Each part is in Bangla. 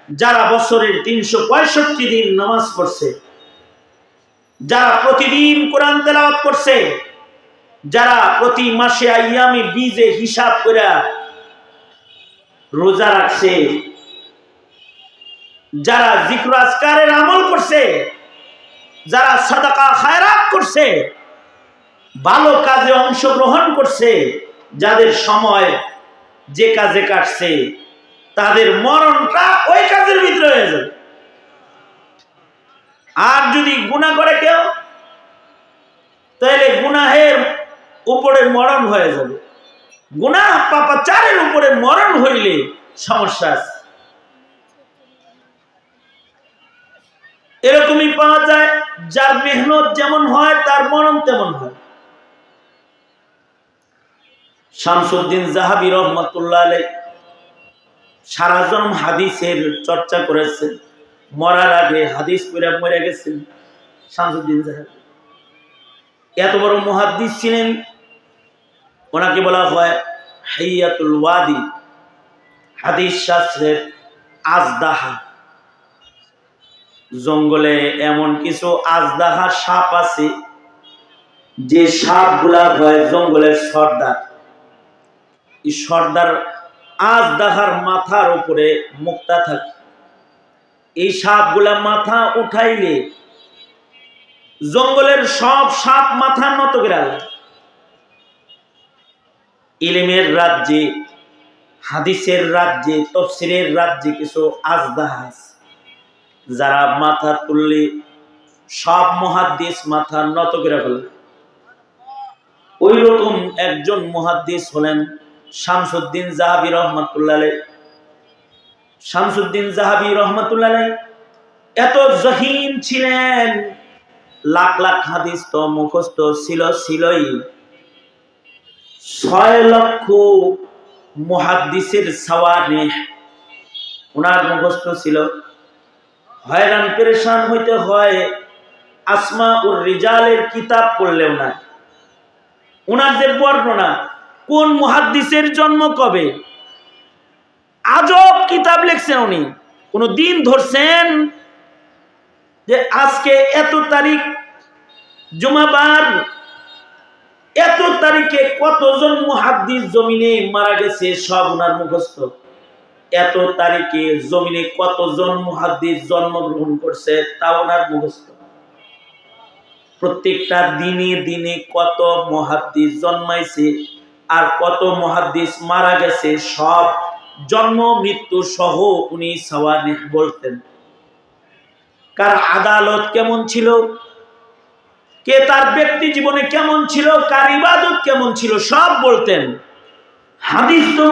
যারা বছরের 365 দিন নামাজ পড়ছে, যারা প্রতিদিন কোরআন তেলাওয়াত করছে, যারা প্রতি মাসে আইয়ামে বীজে হিসাব করে রোজা রাখছে, যারা জিক্র আজকারের আমল করছে, যারা সাদাকা খায়রাত করছে, ভালো কাজে অংশগ্রহণ করছে, যাদের সময় যে কাজে কাটছে, তাদের মরণটা ওই কাজের ভিতরে হয়ে যাবে। আর যদি গুনাহ করে কেউ, তাহলে গুনাহের উপরে মরণ হয়ে যাবে। গুনাহ পাপাচারের উপরে মরণ হইলে সমস্যা আছে। এরকমই পাওয়া যায়, যার মেহনত যেমন হয় তার মরণ তেমন হয়। শামসুদ্দিন জাহাবী রহমাতুল্লাহ আলাইহি সারা জন্ম হাদিসের চর্চা করেছেন, মরার আগে হাদিস পড়ে মরে গেছেন। শামসুদ্দিন জাহাবী এত বড় মুহাদ্দিস ছিলেন, ওনাকে বলা হয় হাইয়াতুল ওয়াদি, হাদিস শাস্ত্রের আজদাহা। জঙ্গলে এমন কিছু আজদাহা সাপ আছে, যে সাপগুলা হয় জঙ্গলের সর্দার। এই সর্দার আজদাহার মাথার উপরে মুক্তা থাকে। এই সাপগুলা মাথা উঠাইলে জঙ্গলের সব সাপ মাথা নত করে আলে। ইলমের রাজ্যে, হাদিসের রাজ্যে, তাফসীরের রাজ্যে কিছু আজদাহা আছে, যারা মাথা তুললে সব মুহাদ্দিস মাথা নত করে ফেলে। ওই রকম একজন মুহাদ্দিস হলেন শামসুদ্দিন জাহাবী রহমাতুল্লাহ আলাইহি। শামসুদ্দিন জাহাবী রহমাতুল্লাহ আলাইহি এত জহিন ছিলেন, লাখ লাখ হাদিস তো মুখস্থ ছিলই। 6 লক্ষ মুহাদ্দিসের সাওয়ানিহ ওনার মুখস্থ ছিল। হয়রান পেরেশান হইতে হয় আসমাউর রিজালের কিতাব পড়লেও না। ওনাদের বর্ণনা, কোন মুহাদ্দিসের জন্ম কবে, আজব কিতাব লিখছেন উনি। কোন দিন ধরছেন যে আজকে এত তারিখ জুমাবার, এত তারিখে কতজন মুহাদ্দিস জমিনে মারা গেছে, সব ওনার মুখস্থ। এত তারিখে জমিনে কতজন মুহাদ্দিস জন্মগ্রহণ করছে, তা ওনার মুখস্থ। প্রত্যেকটা দিনে দিনে কত মুহাদ্দিস জন্মাইছে আর কত মুহাদ্দিস মারা গেছে, সব জন্ম মৃত্যু সহ উনি সাওয়ানিহ বলতেন। কার আদালত কেমন ছিল, কে তার ব্যক্তি জীবনে কেমন ছিল, কার ইবাদত কেমন ছিল, সব বলতেন। হাদিস তো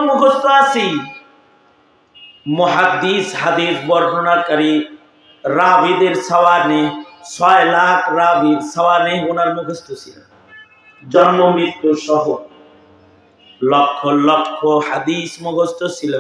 মুখস্থ আছে। মুহাদ্দিস, হাদিস বর্ণনাকারী রাবিদের সাওয়ানিহ, 6 লাখ রাবির সাওয়ানিহ ওনার মুখস্থ ছিল, জন্ম মৃত্যু সহ লক্ষ লক্ষ হাদিস মুখস্থ ছিল।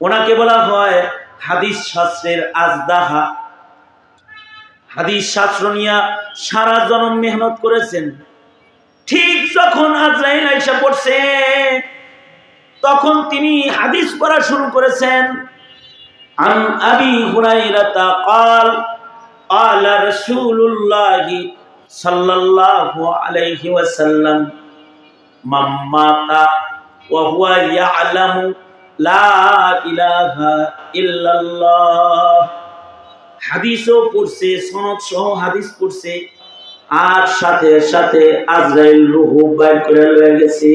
ওনাকে বলা হয় হাদিস শাস্ত্রের আজদাহা। হাদিস শাস্ত্র নিয়ে সারা জন্ম মেহনত করেছেন। ঠিক যখন আজরাইল আইসা পড়ছে, তখন তিনি হাদিস পড়া শুরু করেছেন। আন আবি হুরায়রা قال قال رسول الله صلى الله عليه وسلم من مات وهو يعلم لا اله الا الله। হাদিসও পড়ছে, সনদ সহ হাদিস পড়ছে, আর সাথে সাথে আজরাইল রূহ বাইর করে লয়ে গেছে।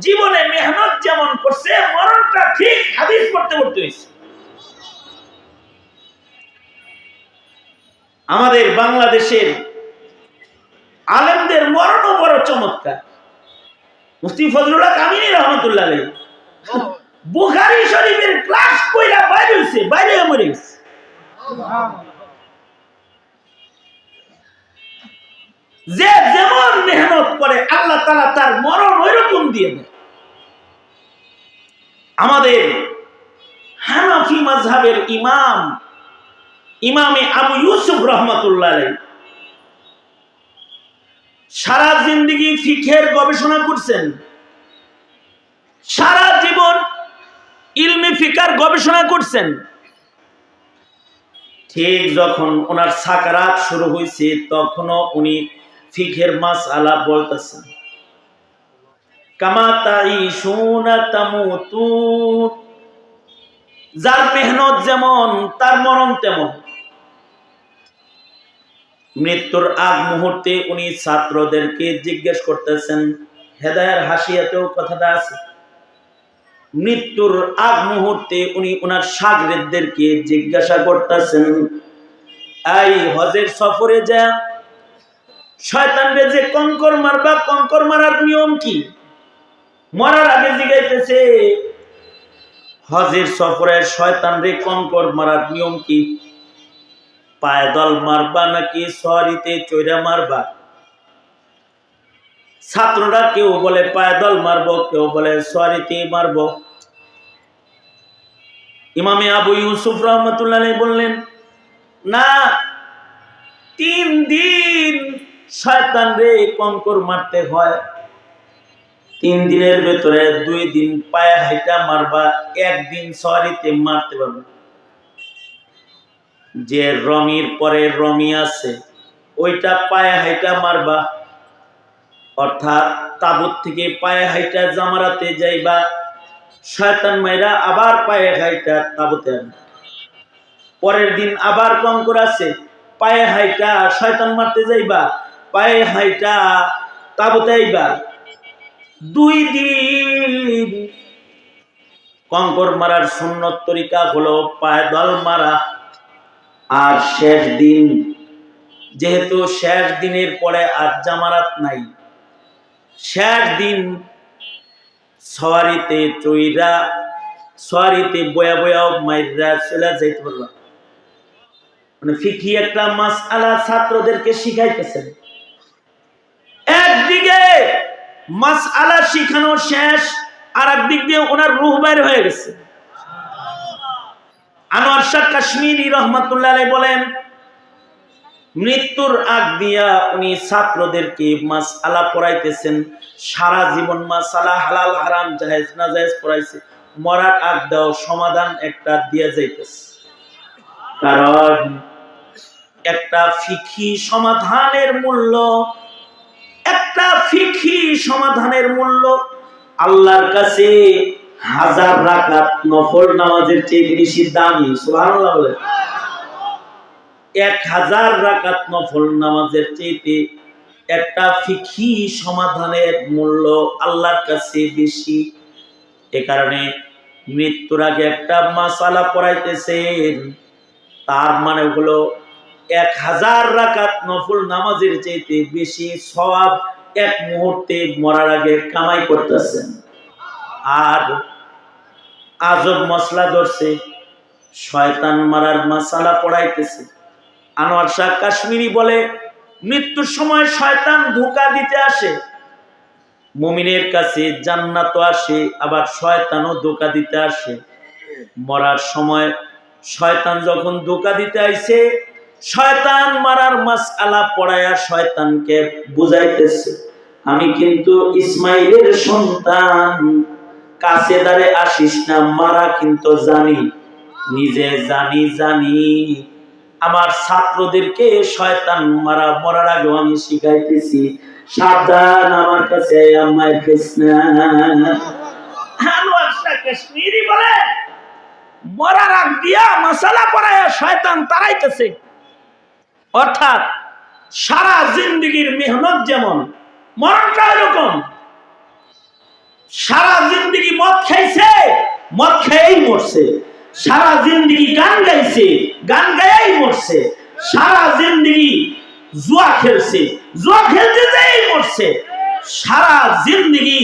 জীবনে মেহনত যেমন করছে, মরণটা ঠিক হাদিস পড়তে পড়তে হয়েছে। আমাদের বাংলাদেশের আলেমদের মরণও বড় চমৎকার। মুফতি ফজলুল্লাহ কামিনী রহমাতুল্লাহ আলাইহি বুখারী শরীফের ক্লাস কইরা বাইরে হইছে, বাইরে মরে গেছে। যে যেমন মেহনত করে আল্লাহ তাআলা তার মরণ ওইরকম দিয়ে দেয়। আমাদের হানাফি মাযহাবের ইমামে আবু ইউসুফ রহমাতুল্লাহ আলাইহি সারা জিন্দেগি ফিকহের গবেষণা করছেন, সারা জীবন ইলমি ফিকার গবেষণা করছেন। ঠিক যখন ওনার সাকারাত শুরু হয়েছে তখনও উনি ফিকহের মাসআলা বলতেছেন। কামা তাইশুনা তামুতুন, যার মেহনত যেমন তার মরণ তেমন। মৃত্যুর আগ মুহূর্তে উনি ছাত্রদেরকে জিজ্ঞেস করতেছেন, হেদায়ার হাসিয়াতেও কথাটা আছে। মৃত্যুর আগ মুহূর্তে উনি ওনার শাগরেদদেরকে জিজ্ঞাসা করতেছেন, এই হজের সফরে যা শয়তানরে যে কঙ্কর মারবা, কঙ্কর মারার নিয়ম কি? মরার আগে জিজ্ঞাইতেছে, হজের সফরে শয়তানরে কঙ্কর মারার নিয়ম কি? পায়দল মারবা নাকি সওয়ারিতে চৈরা মারবা? ছাত্ররা কেউ বলে পায়দল মারবো, কেউ বলে সওয়ারিতে মারবো। ইমামে আবু ইউসুফ রহমতুল্লাহ আলাইহি বললেন, না, 3 দিন শয়তানরে কঙ্কর মারতে হয়। 3 দিনের ভেতরে 2 দিন পায়ে হাইটা মারবা, 1 দিন সওয়ারিতে মারতে পারবে। যে রমির পরে রমি আছে ওইটা পায়ে হাইটা মারবা, অর্থাৎ তাবুত থেকে পায়ে হাইটা জামারাতে যাইবা, শয়তান মাইরা আবার পায়ে হাইটা তাবুতে আনবা। পরের দিন আবার কঙ্কর আছে, পায়ে হাইটা শয়তান মারতে যাইবা, পায়ে হাইটা তাবুতে আইবা। 2 দিন কঙ্কর মারার সুন্নত তরিকা হলো পায়দল মারা। আর শেষ দিন, যেহেতু শেষ দিনের পরে আর জামারাত নাই, শেষ দিন সওয়ারিতে চইরা সওয়ারিতে বয়া বয়া মাইরা চলে যাইতে পারবা। মানে ফিকহি একটা মাসআলা ছাত্রদেরকে শিখাইতেছেন। একদিকে মাসআলা শিখানো শেষ, আর একদিক দিয়ে ওনার রূহ বের হয়ে গেছে। আনোয়ার শাহ কাশ্মীরি রহমাতুল্লাহ আলাইহি বলেন, মৃত্যুর আগ দিয়া উনি ছাত্রদেরকে মাসআলা পড়াইতেছেন। সারা জীবন মাসআলা হালাল হারাম জায়েজ না জায়েজ পড়াইছে, মরার আগ দাও সমাধান একটা দিয়া যাইতেছে। কারণ একটা ফিকহি সমাধানের মূল্য, একটা ফিকহি সমাধানের মূল্য আল্লাহর কাছে 1000 রাকাত নফল নামাজের চেয়ে বেশি দামি। সুবহানাল্লাহ বলে। 1000 রাকাত নফল নামাজের চেয়ে একটা ফিকহি সমাধানের মূল্য আল্লাহর কাছে বেশি। এ কারণে মৃত্যুর আগে একটা মাসআলা পড়াইতেছেন, তার মানে হলো 1000 রাকাত নফল নামাজের চেয়ে বেশি সওয়াব এক মুহূর্তে মরার আগে কামাই করতেছেন। আর আজব মশলা ধরছে, শয়তান মারার মাসআলা পড়াইতেছে। আনোয়ার শাহ কাশ্মীরি বলে, মৃত্যুর সময় শয়তান ধোঁকা দিতে আসে। মুমিনের কাছে জান্নাত আসে, আবার শয়তানও ধোঁকা দিতে আসে। মরার সময় শয়তান যখন ধোঁকা দিতে আইছে, শয়তান মারার মাসআলা পড়ায়া শয়তানকে বুঝাইতেছে, আমি কিন্তু ইসমাইলের সন্তান, কাছে দাঁড়ে আসিস না, মারা কিন্তু জানি, নিজে জানি। আমার ছাত্রদেরকে শয়তান মারা মরার আগে আমি শিখাইতেছি, সাবধান, আমার কাছে আমায় কৃষ্ণা। আনোয়ার শাহ কাশ্মীরি বলে, মরার আগ দিয়া মাসআলা পড়ায়া শয়তান তাড়াইতেছে। অর্থাৎ সারা জিন্দেগীর মেহনত যেমন, মরণটা এরকম। সারা জিন্দেগি মদ খাইছে, মদ খেয়েই মরছে। সারা জিন্দেগি গান গাইছে, গান গায়েই মরছে। সারা জিন্দেগি জুয়া খেলছে, জুয়া খেলতে যেই মরছে। সারা জিন্দেগি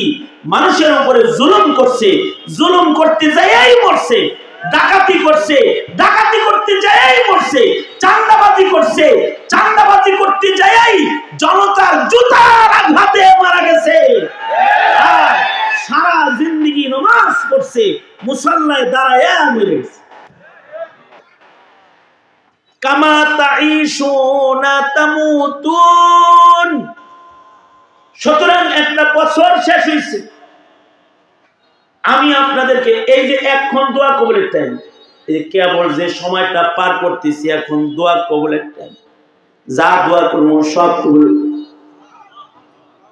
মানুষের উপরে জুলুম করছে, জুলুম করতে যাইই মরছে। ডাকাতি করছে, ডাকাতি করতে যাইই মরছে। চাঁদাবাজি করছে, চাঁদাবাজি করতে যাইই জনতার জুতার আঘাতে মারা গেছে। সারা জিন্দেগি নামাজ পড়ছে, মুসাল্লায় দাঁড়ায় মরে গেছে। কামা তাইশুনা তামুতুন। সুতরাং একটা বছর শেষ হয়েছে, আমি আপনাদেরকে এই যে এখন দোয়া কবুলের টাইম, এই কেবল যে সময়টা পার করতেছি এখন দোয়া কবুলের টাইম, যা দোয়া করবো সব কবুল।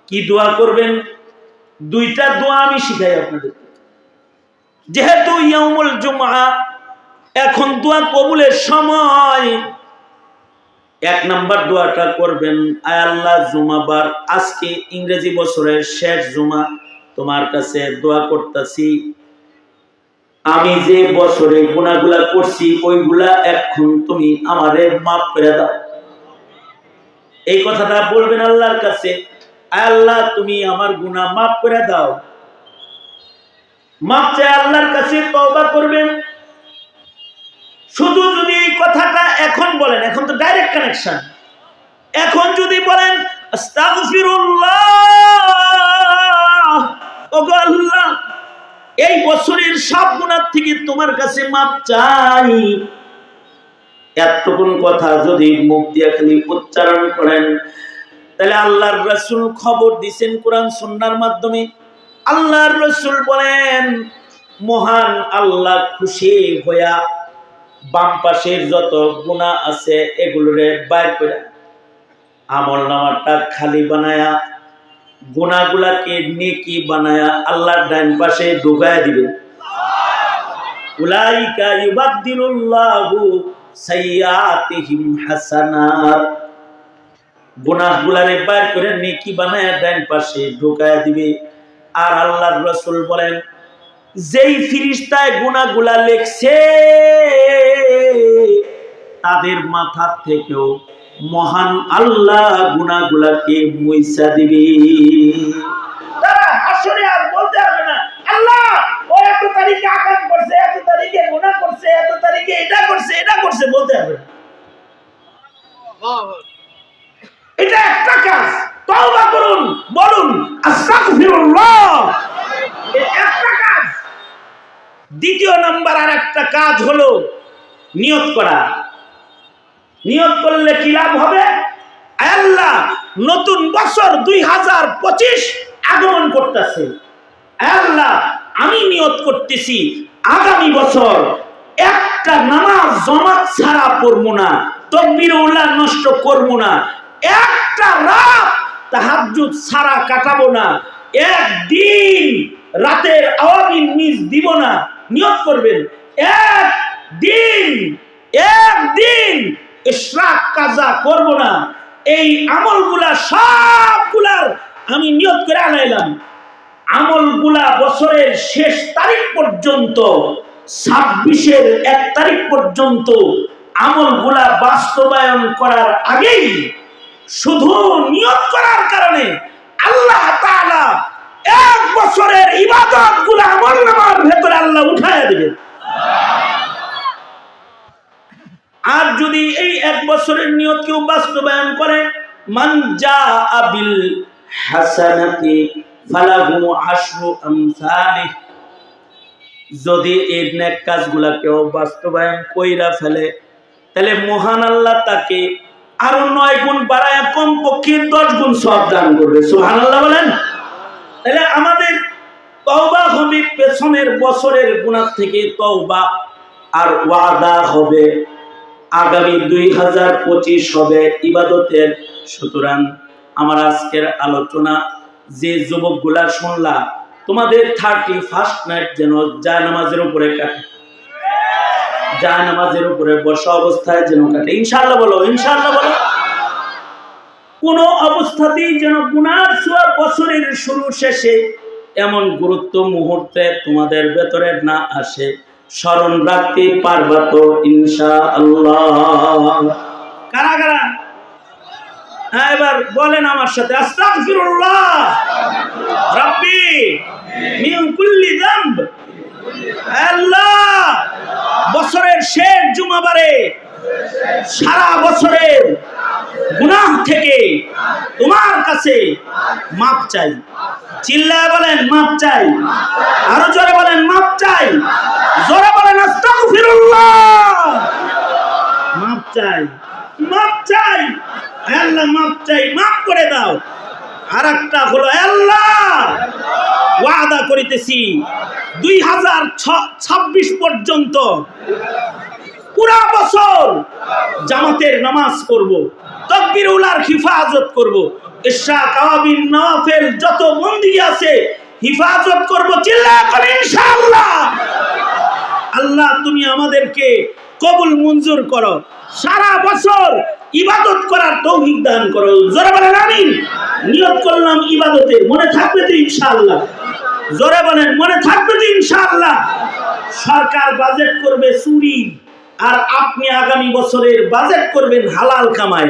কি দোয়া করবেন? দুইটা দোয়া আমি শিখাই আপনাদের। যেহেতু ইয়াউমুল জুমআ, এখন দোয়া কবুলের সময়। এক নাম্বার দোয়াটা করবেন, আয় আল্লাহ জুমাবার, আজকে ইংরেজি বছরের শেষ জুমা, তোমার কাছে দোয়া করতেছি আমি যে বছরে গুনাহগুলা করছি ওইগুলা এখন তুমি আমারে মাফ করে দাও। এই কথাটা বলবেন আল্লাহর কাছে, আয় আল্লাহ তুমি আমার গুনাহ মাফ করে দাও। মাফ চাই আল্লাহর কাছে তওবা করবেন। শুধু যদি এই কথাটা এখন বলেন, এখন তো ডাইরেক্ট কানেকশন, এখন যদি বলেন আস্তাগফিরুল্লাহ, ওগো আল্লাহ এই বছরের সব গুনাহ থেকে তোমার কাছে মাফ চাই, এতটুকুন কথা যদি মুখ দিয়ে খালি উচ্চারণ করেন, তাহলে আল্লাহর রাসূল খবর দিয়েছেন কোরআন সুন্নাহর মাধ্যমে। আল্লাহর রাসূল বলেন, মহান আল্লাহ খুশি হইয়া বাম পাশের যত গুনাহ আছে এগুলোরে বাইর করে আমলনামাটা খালি বানায়া, গুনাহগুলাকে নেকি বানায়া আল্লাহর ডান পাশে ঢুকায়া দিবেন। উলাইকা ইউবাদদিলুল্লাহু সাইয়্যাতিহিম হাসানাত, গুনাহগুলারে বাইর করে নেকি বানায়া ডান পাশে ঢুকায়া দিবে। আর আল্লাহর রাসূল বলেন, যেই ফেরেশতায় গুনাহগুলা লিখছে তাদের মাথা থেকেও মহান আল্লাহ গুনাহগুলাকে মুইছা দিবে। তারা হাসরে আর বলতে হবে না, আল্লাহ ও এত তারিখে আকাম করছে, এত তারিখে গুনাহ করছে, এত তারিখে এটা করছে, এটা করছে, বলতে হবে না। এটা একটা কাজ, তওবা করুন, বলুন আস্তাগফিরুল্লাহ, একটা কাজ। দ্বিতীয় নাম্বার আর একটা কাজ হলো নিয়ত করা। নিয়ত করলে কি লাভ হবে? আল্লাহ নতুন বছর 2025 আগমন করতেছে, আল্লাহ আমি নিয়ত করতেছি আগামী বছর একটা নামাজ জামাত ছাড়া পড়বো না, তাকবীরুল্লাহ নষ্ট করবো না, একটা রাত তাহাজ্জুদ ছাড়া কাটাবো না, একদিন রাতের আওয়ামী মিস দিব না। নিয়ত করবেন একদিন ইশরাক কাজা করব না। এই আমলগুলা সবগুলার আমি নিয়ত করে আনাইলাম। আমলগুলা বছরের শেষ তারিখ পর্যন্ত, 26-এর 1 তারিখ পর্যন্ত আমলগুলা বাস্তবায়ন করার আগেই শুধু নিয়ত করার কারণে আল্লাহ তাআলা 1 বছরের ইবাদতগুলা আমলনামার ভেতরে আল্লাহ উঠায়া দিবেন। আর যদি এই 1 বছরের নিয়ত কেউ বাস্তবায়ন করে, মান জাআ বিল হাসানাতি ফালাহু আশরু আমসালিহ, যদি এই নেক কাজগুলা কেউ বাস্তবায়ন কইরা ফেলে তাহলে মহান আল্লাহ তাকে আরো 9 গুণ বাড়ায়া কমপক্ষে 10 গুণ সওয়াব দান করবে। সুবহানাল্লাহ বলেন। তাহলে আমাদের তওবা হবে পেছনের বছরের গুনাহ থেকে তওবা, আর ওয়াদা হবে আগামী 2025 হবে ইবাদতের। সুতরাং আমার আজকের আলোচনা যে যুবকগুলা শুনলা, তোমাদের 31st নাইট যেন জায়নামাজের উপরে কাটে, জায়নামাজের উপরে বসা অবস্থায় যেন কাটে। ইনশাআল্লাহ বলো, ইনশাআল্লাহ বলো। কোন অবস্থাতেই যেন গুনার ছোঁয়া বছরের শুরু শেষে এমন গুরুত্ব মুহূর্তে তোমাদের ভেতরে না আসে। স্মরণ রাখতে পারবা তো ইনশাআল্লাহ? কারা কারা? হ্যাঁ, এবার বলেন আমার সাথে, আস্তাগফিরুল্লাহ রাব্বি মিন কুল্লি যামব। আল্লাহ বছরের শেষ জুমাবারে সারা বছরের গুনাহ থেকে তোমার কাছে মাপ চাই। চিল্লায় বলেন মাপ চাই, আরো জোরে বলেন মাপ চাই, জোরে বলেন আস্তাগফিরুল্লাহ। মাপ চাই, মাপ চাই, আল্লাহ মাপ চাই, মাফ করে দাও। আর একটা হলো আল্লাহ ওয়াদা করিতেছি 2026 পর্যন্ত পুরা বছর জামাতের নামাজ করব, তাকবীরুল্লাহর হিফাজত করব, ইশরাক আওয়াবিন নওয়াফিল যত বন্দি আছে হিফাজত করব। চিল্লায়া করে ইনশাআল্লাহ। আল্লাহ তুমি আমাদেরকে কবুল মঞ্জুর করো, সারা বছর ইবাদত করার তৌফিক দান করো। জোরে বলেন আমিন। নিয়ত করলাম ইবাদতের, মনে থাকবে তো ইনশাআল্লাহ? জোরে বলেন মনে থাকবে তো ইনশাআল্লাহ? সরকার বাজেট করবে চুরি, আর আপনি আগামী বছরের বাজেট করবেন হালাল কামাই।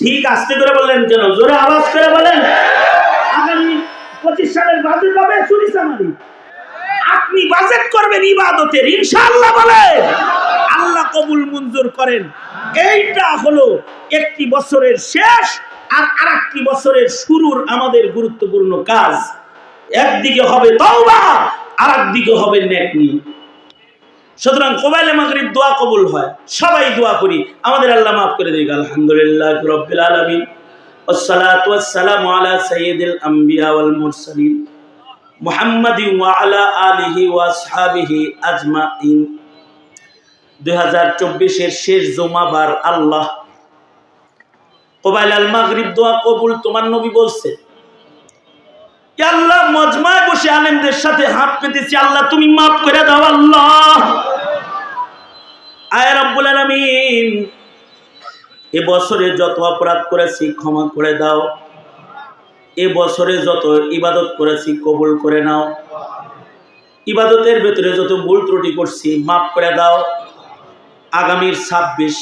ঠিক আস্তে করে বললেন কেন? জোরে আওয়াজ করে বলেন। আগামী 25 সালের বাজেট হবে চুরি চামারি, আপনি বাজেট করবেন ইবাদতের ইনশাআল্লাহ। বলে আল্লাহ কবুল মঞ্জুর করেন। এইটা হলো একটি বছরের শেষ আর আরেকটি বছরের শুরুর আমাদের গুরুত্বপূর্ণ কাজ। একদিকে হবে তওবা, আরেকদিকে হবে নেকি। সুতরাং কোবাইলে মাগরিব দোয়া কবুল হয়, সবাই দোয়া করি আমাদের আল্লাহ মাফ করে দিক। আলহামদুলিল্লাহ রাব্বিল আলামিন, ওয়াসসালাতু ওয়াসসালামু আলা সাইয়্যিদিল আম্বিয়া ওয়াল মুরসালিন মুহাম্মাদিন ওয়া আলা আলিহি ওয়া আসহাবিহি আজমাইন। 2024 এর শেষ জুমাবার আল্লাহ কোবাইল আল মাগরিব দোয়া কবুল তোমার নবী বলছে। ইয়া আল্লাহ মজমায় বসে আলেমদের সাথে হাত পেতেছি, আল্লাহ তুমি মাফ করে দাও আল্লাহ। আয় রাব্বুল আলামিন, এ বছরে যত অপরাধ করেছি ক্ষমা করে দাও, এ বছরে যত ইবাদত করেছি কবুল করে নাও, ইবাদতের ভেতরে যত ভুল ত্রুটি করছি মাফ করে দাও। আগামীর 26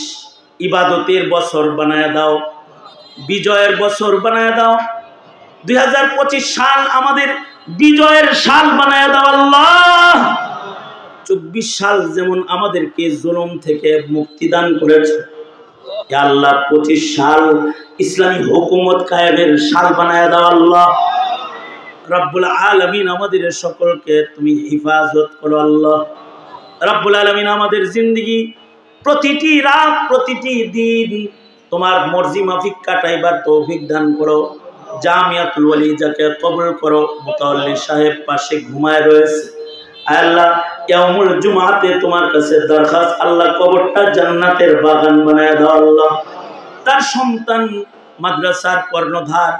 ইবাদতের বছর বানায় দাও, বিজয়ের বছর বানায় দাও। 2025 সাল আমাদের বিজয়ের সাল বানায় দাও আল্লাহ। 24 সাল যেমন আমাদেরকে জুলুম থেকে মুক্তি দান করেছে, ইয়া আল্লাহ 25 সাল ইসলামী হুকুমত কায়েমের সাল বানায় দাও আল্লাহ। রব্বুল আলামিন আমাদের সকলকে তুমি হিফাজত করো আল্লাহ। রব্বুল আলামিন আমাদের জিন্দেগি প্রতিটি রাত প্রতিটি দিন তোমার মর্জি মাফিক কাটাইবার তৌফিক দান করো। জামিয়াতুল ওয়ালিজাকে কবুল করো। মুতাওয়াল্লি সাহেব পাশে ঘুমায় রয়েছে, আল্লাহ ইয়াউমুল জুমাতে তোমার কাছে দরখাস্ত, আল্লাহ কবরটা জান্নাতের বাগান বানায় দাও আল্লাহ। তার সন্তান মাদ্রাসার কর্ণধার,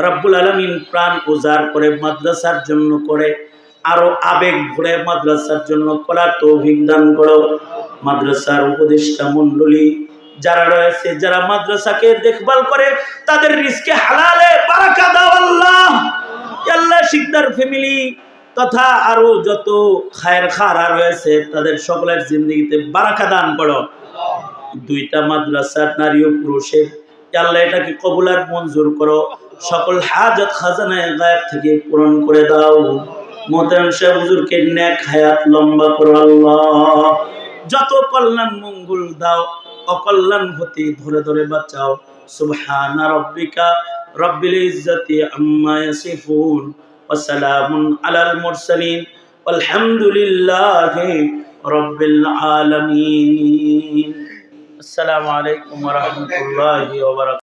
রব্বুল আলামিন প্রাণ উজাড় করে মাদ্রাসার জন্য করে, আরো আবেগ ভরে মাদ্রাসার জন্য করার তৌফিক দান করো। মাদ্রাসার উপদেষ্টা মণ্ডলী যারা রয়েছে, যারা মাদ্রাসাকে দেখভাল করে, তাদের রিজকে হালালে বারাকা দাও আল্লাহ। আল্লাহ শিকদার ফ্যামিলি তথা আরো যত খায়ের খারা রয়েছে তাদের সকলের জিন্দেগিতে বারাকা দান করো। 2টা মাদ্রাসার নারী ও পুরুষের আল্লাহ এটাকে কবুল আর মঞ্জুর করো। সকল হাজত খাজানায়ে গায়েব থেকে পূরণ করে দাও। মোহতারাম সাহেব হুজুরকে নেক হায়াত লম্বা করো আল্লাহ। যত কল্যাণ মঙ্গল দাও, অকল্যাণ হতে ধরে ধরে বাঁচাও। সুবহানা রাব্বিকা রাব্বিল ইজ্জাতি আম্মা ইয়াসিফুন ওয়া সালামুন আলাল মুরসালিন ওয়ালহামদুলিল্লাহি রাব্বিল আলামিন। আসসালামু আলাইকুম ওয়া রাহমাতুল্লাহি ওয়া বারাকাতুহু।